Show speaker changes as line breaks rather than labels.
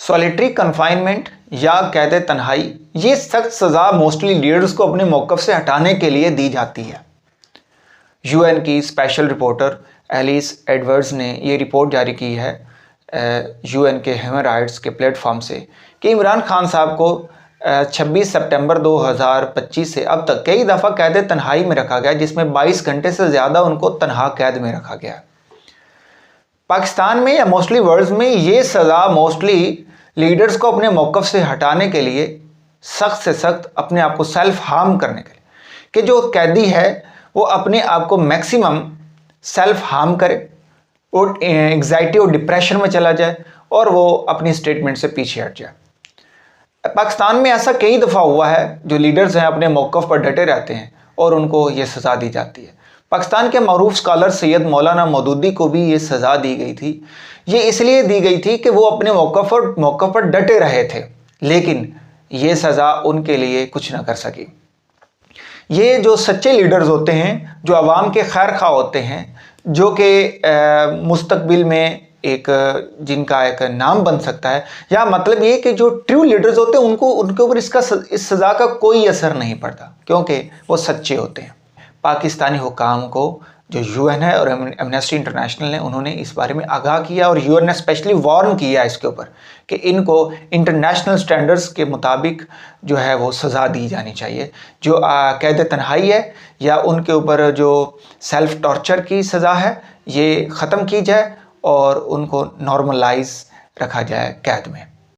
Solitary confinement या कैद तन्हाई, ये सख्त सज़ा मोस्टली लीडर्स को अपने मौक़िफ़ से हटाने के लिए दी जाती है। यूएन की स्पेशल रिपोर्टर एलिस एडवर्ड्स ने ये रिपोर्ट जारी की है यूएन के ह्यूमन राइट्स के प्लेटफॉर्म से कि इमरान खान साहब को 26 सितंबर 2025 से अब तक कई दफ़ा कैद तन्हाई में रखा गया, जिसमें 22 घंटे से ज़्यादा उनको तन्हा कैद में रखा गया। पाकिस्तान में या मोस्टली वर्ल्ड में ये सज़ा मोस्टली लीडर्स को अपने मौक़िफ़ से हटाने के लिए, सख्त से सख्त अपने आप को सेल्फ हार्म करने के लिए, कि जो कैदी है वो अपने आप को मैक्सिमम सेल्फ हार्म करे और एंग्जाइटी और डिप्रेशन में चला जाए और वो अपनी स्टेटमेंट से पीछे हट जाए। पाकिस्तान में ऐसा कई दफ़ा हुआ है, जो लीडर्स हैं अपने मौक़िफ़ पर डटे रहते हैं और उनको ये सज़ा दी जाती है। पाकिस्तान के मरूफ स्कॉलर सैयद मौलाना मौदूदी को भी ये सज़ा दी गई थी। ये इसलिए दी गई थी कि वो अपने मौक़िफ़ पर डटे रहे थे, लेकिन ये सज़ा उनके लिए कुछ ना कर सकी। ये जो सच्चे लीडर्स होते हैं, जो आवाम के खैर खा होते हैं, जो कि मुस्तकबिल में जिनका एक नाम बन सकता है, या मतलब ये कि जो ट्रू लीडर्स होते हैं उनके ऊपर इस सज़ा का कोई असर नहीं पड़ता, क्योंकि वो सच्चे होते हैं। पाकिस्तानी हुकाम को जो यूएन है और एमनेस्टी इंटरनेशनल ने, उन्होंने इस बारे में आगाह किया और यूएन ने स्पेशली वार्न किया इसके ऊपर कि इनको इंटरनेशनल स्टैंडर्ड्स के मुताबिक जो है वो सज़ा दी जानी चाहिए। जो कैद तन्हाई है या उनके ऊपर जो सेल्फ टॉर्चर की सज़ा है, ये ख़त्म की जाए और उनको नॉर्मलाइज रखा जाए कैद में।